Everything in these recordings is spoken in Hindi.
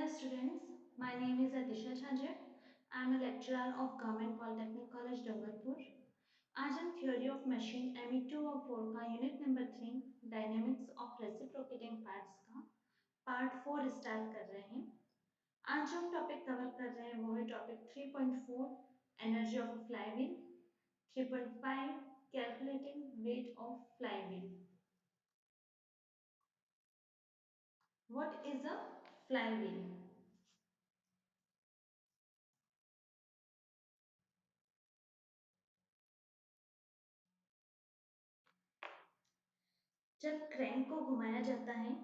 Hello students, my name is Atisha Chhajer. I am a lecturer of Government Polytechnic College Dungarpur. आज हम थ्योरी ऑफ मशीन ME2 और 4 का unit number 3 dynamics of reciprocating parts का पार्ट 4 स्टार्ट कर रहे हैं। आज जो हम टॉपिक कवर कर रहे हैं वो है topic 3.4 energy of flywheel, 3.5 calculating weight of flywheel. What is a flywheel? जब क्रैंक को घुमाया जाता है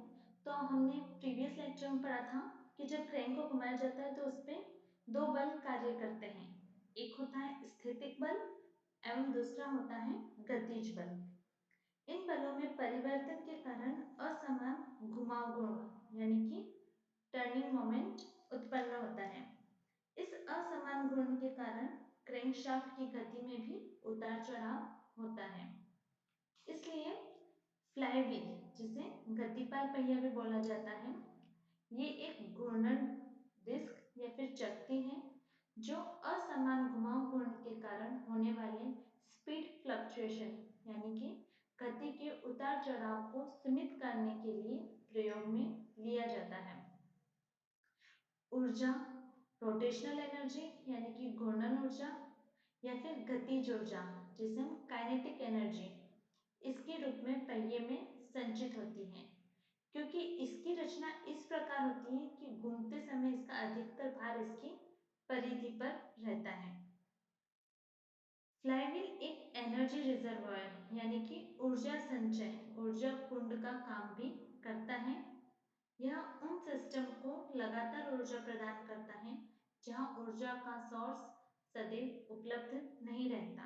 तो हमने प्रीवियस लेक्चर में पढ़ा था कि जब क्रैंक को घुमाया जाता है तो उस पर दो बल कार्य करते हैं। एक होता है स्थितिक बल एवं दूसरा होता है गतिज बल। इन बलों में परिवर्तन के कारण असमान घुमाव गुण यानी कि टर्निंग मोमेंट उत्पन्न होता है। इस असमान घूर्ण के कारण क्रैंकशाफ्ट की गति में भी उतार चढ़ाव होता है। इसलिए फ्लाईव्हील, जिसे गतिपाल पहिया भी बोला जाता है, ये एक घूर्णन डिस्क या फिर चकती है जो असमान घुमाव घूर्ण के कारण होने वाले स्पीड फ्लक्चुएशन यानी कि गति के उतार चढ़ाव को सीमित करने के लिए प्रयोग में लिया जाता है। ऊर्जा रोटेशनल एनर्जी यानी कि घूर्णन ऊर्जा या फिर गतिज ऊर्जा जिसे हम काइनेटिक एनर्जी इसके रूप में पहिए में संचित होती है, क्योंकि इसकी रचना इस प्रकार होती है कि घूमते समय इसका अधिकतर भार इसकी परिधि पर रहता है। फ्लाईव्हील एक एनर्जी रिजर्वॉयर यानी कि ऊर्जा संचय ऊर्जा कुंड का काम भी करता है। यह उन सिस्टम को लगातार ऊर्जा प्रदान करता है जहां ऊर्जा का सोर्स सदैव उपलब्ध नहीं रहता।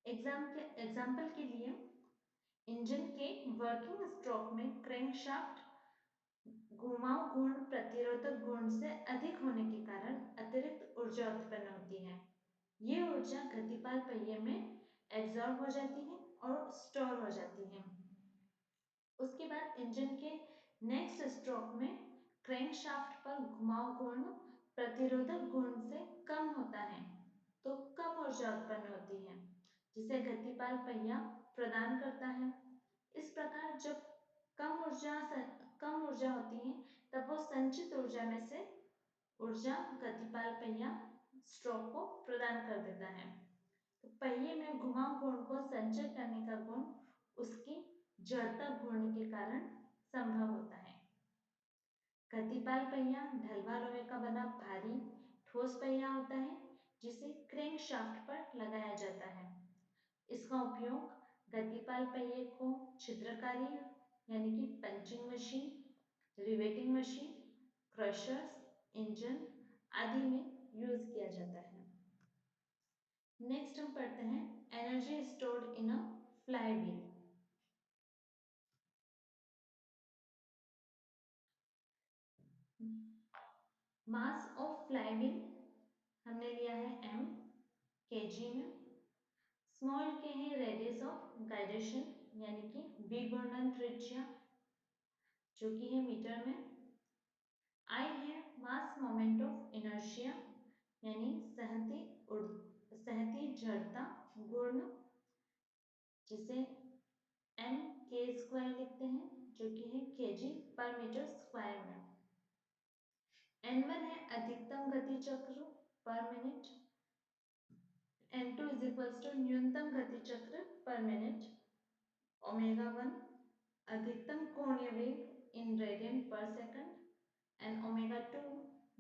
एग्जाम्पल के लिए इंजन के वर्किंग स्ट्रोक में क्रैंकशाफ्ट घुमाव घूर्ण प्रतिरोधक घूर्ण से अधिक होने के कारण अतिरिक्त ऊर्जा उत्पन्न होती है। ये ऊर्जा गतिपाल पहिए में एब्जॉर्ब हो जाती है और स्टोर हो जाती है। उसके बाद इंजन के नेक्स्ट स्ट्रोक में क्रैंकशाफ्ट पर घुमाव घूर्ण प्रतिरोधक घूर्ण से कम होता है तो कम ऊर्जा उत्पन्न होती है जिसे गतिपाल पहिया प्रदान करता है। इस प्रकार जब कम ऊर्जा होती है तब वो संचित ऊर्जा में से ऊर्जा गतिपाल पहिया स्ट्रोक को प्रदान कर देता है। तो पहिए में घुमाव घूर्ण को संचय करने का गुण उसकी जड़ता घूर्ण के कारण संभव होता है। गतिपाल पहिया ढलवा लोहे का बना भारी ठोस पहिया होता है जिसे क्रैंकशाफ्ट पर लगाया जाता है। इसका उपयोग गतिपाल पहिए को छिद्रकारी यानी कि punching machine, riveting machine, crushers, engine आदि में यूज किया जाता है। नेक्स्ट हम पढ़ते हैं energy stored in a flywheel. Mass of flywheel हमने लिया है m kg में। स्मॉल के है रेडियस ऑफ गाइरेशन यानी कि बी घूर्णन त्रिज्या जो कि है मीटर में। I है मास मोमेंट ऑफ इनर्शिया यानी सहती जड़ता गुण जिसे m k स्क्वायर लिखते हैं जो कि है kg पर मीटर स्क्वायर में। n1 है अधिकतम गति चक्र पर minute, n2 is equals to न्यूनतम गति चक्र पर मिनट, ओमेगा 1 अधिकतम कोणीय वेग इन रेडियन पर सेकंड एंड ओमेगा 2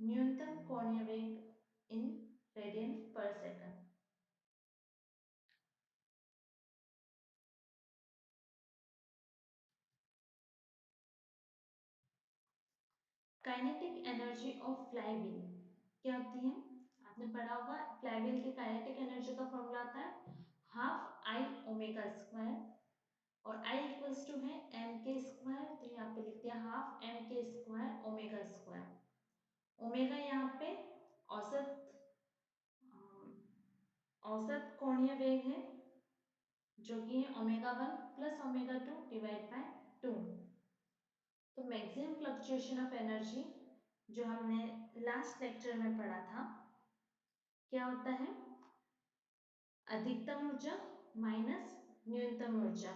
न्यूनतम कोणीय वेग इन रेडियन पर second. Kinetic energy of flywheel क्या होती है? आपने पढ़ा होगा फ्लाईव्हील की काइनेटिक एनर्जी का फॉर्मूला आता है हाफ आई ओमेगा स्क्वायर और I इक्वल्स टू है एम के स्क्वायर, तो यहाँ पे लिख दिया half M K square omega square. Omega यहाँ पे औसत औसत कोणीय वेग है जो कि है omega 1 plus omega 2 divide bye 2। तो मैक्सिमम फ्लक्चुएशन ऑफ एनर्जी जो हमने लास्ट लेक्चर में पढ़ा था, क्या होता है? अधिकतम ऊर्जा माइनस न्यूनतम ऊर्जा।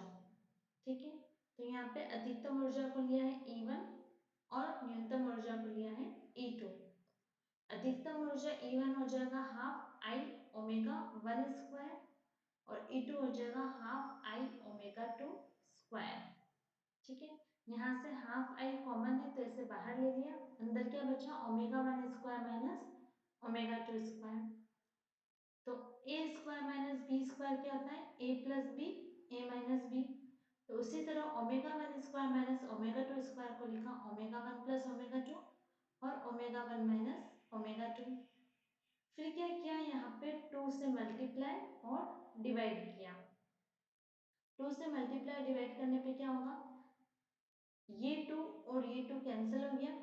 ठीक है, तो यहाँ पे अधिकतम ऊर्जा को लिया है E1 और न्यूनतम ऊर्जा को लिया है E2। अधिकतम ऊर्जा E1 हो जाएगा हाफ आई ओमेगा 1 स्क्वायर और E2 हो जाएगा हाफ आई ओमेगा 2 स्क्वायर। ठीक है, यहाँ से हाफ आई कॉमन है तो इसे बाहर ले लिया, अंदर क्या बचा? Omega 1 square minus omega 2 square. तो ए स्क्वायर माइनस बी स्क्वायर क्या होता है? ए प्लस बी, ए माइनस बी। तो उसी तरह omega 1 square minus omega 2 square को लिखा ओमेगा 1 प्लस ओमेगा 2 और ओमेगा 1 माइनस ओमेगा 2। फिर क्या किया? यहाँ पे 2 से मल्टीप्लाई और डिवाइड किया। 2 से मल्टीप्लाई डिवाइड करने पे क्या होगा? ये 2 और ये 2 कैंसिल हो गया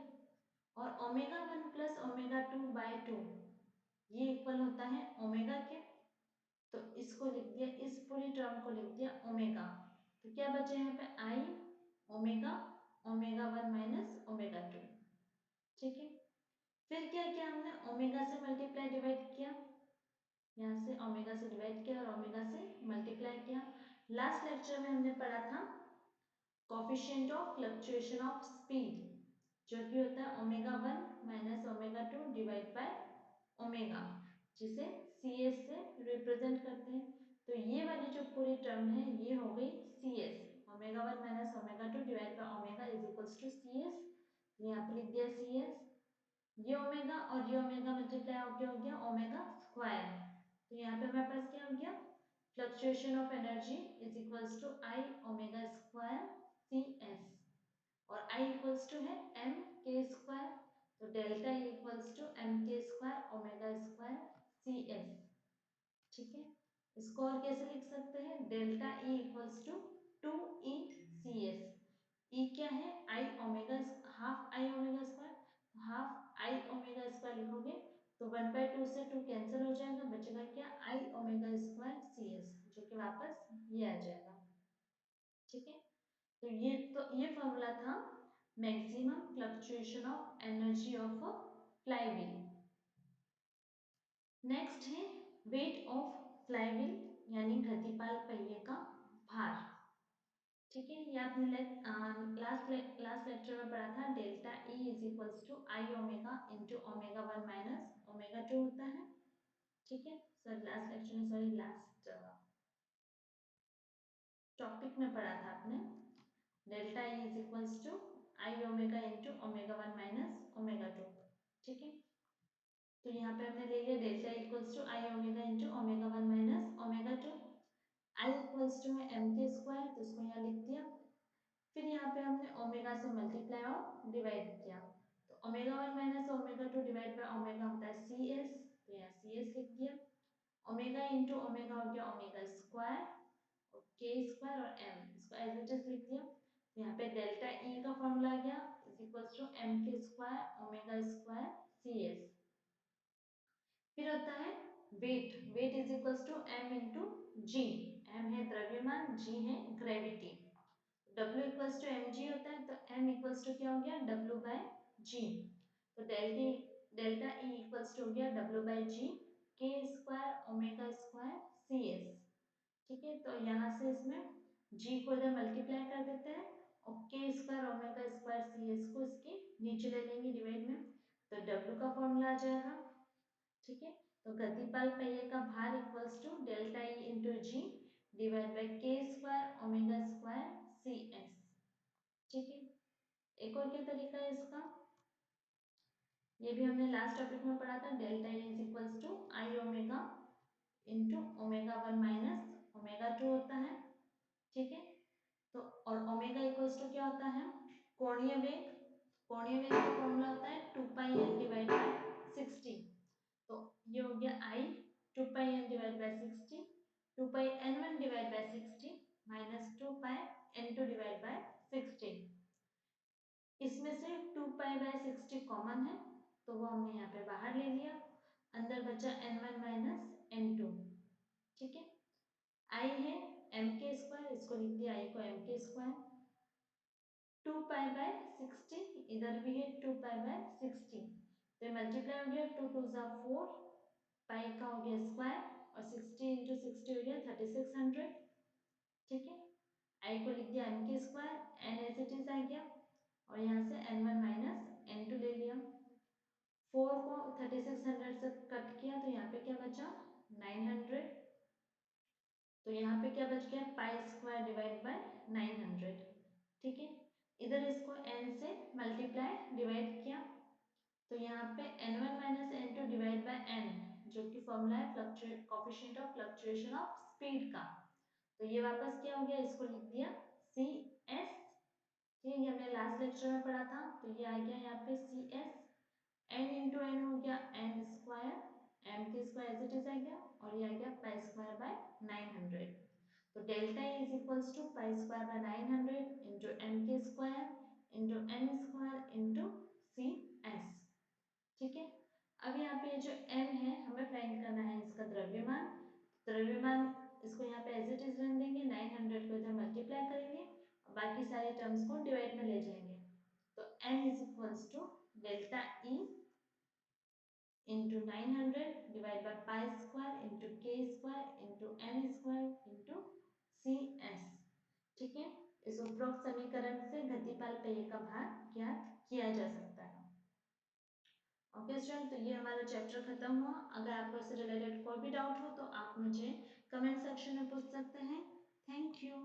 और ओमेगा 1 प्लस ओमेगा 2 बाय 2 ये इक्वल होता है ओमेगा के। तो इसको लिख दिया, इस पूरी टर्म को लिख दिया ओमेगा। तो क्या बचे यहाँ पे? आई ओमेगा ओमेगा 1 माइनस ओमेगा 2। ठीक है, फिर क्या किया हमने? ओमेगा से मल्टीप्लाई डिवाइड किया, यहाँ से ओमेगा से डिवाइड किया और ओमेगा से मल्टीप्लाई किया। लास्ट लेक्चर में हमने पढ़ा था coefficient of fluctuation of speed, जो कि होता है omega 1 minus omega 2 divide by omega, जिसे सी एस से रिप्रेजेंट करते हैं। तो ये वाली जो पूरी टर्म है ये हो गई C S, omega 1 minus omega 2 divide by omega is equals to C S. यहाँ पे लिख दिया सी एस, ये ओमेगा और ये ओमेगा मल्टीप्लाई होकर हो गया ओमेगा स्क्वायर। तो यहाँ पे हमारे पास क्या हो गया? Fluctuation of energy is equals to I omega square C S, और आई इक्वल्स टू है एम के स्क्वायर। तो delta E equals to M K square omega square C S. ठीक है, इसको और कैसे लिख सकते हैं? Delta E equals to 2 E C S. E क्या है? I omega, half I omega square, half I omega square लिखोगे तो 1/2 से 2 कैंसिल हो जाएगा, बचेगा क्या? आई ओमेगा स्क्वायर सी एस, जो कि वापस ये आ जाएगा। ठीक है, तो ये फॉर्मूला था maximum fluctuation of energy of a flywheel. Next है वेट ऑफ फ्लाईव्हील, यानी गतिपाल पहिए का भार। ठीक है, ये आपने लास्ट लेक्चर में पढ़ा था delta E is equals to I omega into omega 1 minus omega 2 होता है। ठीक है, सर लास्ट लेक्चर में, सॉरी लास्ट टॉपिक में पढ़ा था आपने delta E is equals to I omega into omega 1 minus omega 2। ठीक है, तो यहाँ पे हमने ले लिया delta equals to I omega into omega 1 minus omega 2। I equals to है एम के स्क्वायर, तो इसको यहाँ लिख दिया। फिर यहाँ पे हमने ओमेगा से मल्टीप्लाई और डिवाइड किया, तो omega 1 minus omega 2 divide by omega होता है सी एस, तो यहाँ सी एस लिख दिया। ओमेगा इंटू ओमेगा हो गया ओमेगा स्क्वायर और के स्क्वायर और एम, इसको एज इट इज लिख दिया। यहाँ पे डेल्टा ई का फॉर्मूला आ गया is equals to M K square omega square C S. फिर होता है weight, weight is equals to M into G. M है द्रव्यमान, जी है gravity. W equals to M G होता है, तो M इक्वल्स टू क्या हो गया? W बाय जी। तो डेल्टा E इक्वल्स टू हो गया W by G K square omega square C S. ठीक है, तो यहाँ से इसमें G को इधर मल्टीप्लाई कर देते हैं और K square omega square C S को इसके नीचे ले लेंगे डिवाइड में, तो W का फॉर्मूला आ जाएगा। ठीक है, तो गतिपाल पहिए का भार equals to delta E into G divide by K square omega square C S. ठीक है, एक और क्या तरीका है इसका? ये भी हमने लास्ट टॉपिक में पढ़ा था delta E is equals to I omega into omega 1 minus omega 2 होता है। ठीक है, तो और ओमेगा इक्वल्स टू क्या होता है? कोणीय वेग। कोणीय वेग का फॉर्मूला होता है 2 पाई n डिवाइड बाय 60। तो ये हो गया आई 2 पाई n divide by 60, 2 pi n1 divide by 60 minus 2 pi n2 divide by 60। इसमें से 2 पाई बाय 60 कॉमन है, तो वो हमने यहाँ पे बाहर ले लिया, अंदर बचा n1 माइनस n2। ठीक है, आई है m के स्क्वायर, इसको लिख दिया आई को m के स्क्वायर। 2 पाई बाय 60 इधर भी है 2 पाई बाय 60, तो ये मल्टीप्लाई हो गया, 2 2 ज़ा 4, पाई का हो गया स्क्वायर और 60 इंटू 60 हो गया 3600। ठीक है, आई को लिख दिया M K square, N as it is आ गया और यहाँ से n1 माइनस n2 ले लिया। 4 को 3600 से कट किया तो यहाँ पे क्या बचा 900। तो यहाँ पे क्या बच गया पाई स्क्वायर डिवाइड बाय 900। ठीक है, इधर इसको n से मल्टीप्लाई डिवाइड किया तो यहाँ पे n1 minus n2 divide by n, जो कि फॉर्मूला है fluctuate coefficient of fluctuation of speed का। तो ये वापस क्या हो गया, इसको लिख दिया सी एस। ठीक है, ये हमने लास्ट लेक्चर में पढ़ा था, तो ये आ गया यहाँ पे C S. N into N हो गया N square, M K square as it is आ गया और ये आ गया पाई स्क्वायर बाय 900। तो delta E is equals to pi square by 900 into M K square into N square into C S. ठीक है, अब यहाँ पे जो m है हमें फाइंड करना है इसका द्रव्यमान। द्रव्यमान इसको यहाँ पे एज इट इज रहने देंगे, 900 को इधर मल्टीप्लाई करेंगे और बाकी सारे टर्म्स को डिवाइड में ले जाएंगे। तो m is equals to delta E into 900 divide by pi square into K square into N square into C S. ठीक है, इस उपरोक्त समीकरण से गतिपाल पहिए का भार ज्ञात किया जा सकता है। ओके स्टूडेंट, तो ये हमारा चैप्टर खत्म हुआ। अगर आपको इससे रिलेटेड कोई भी डाउट हो तो आप मुझे कमेंट सेक्शन में पूछ सकते हैं। Thank you.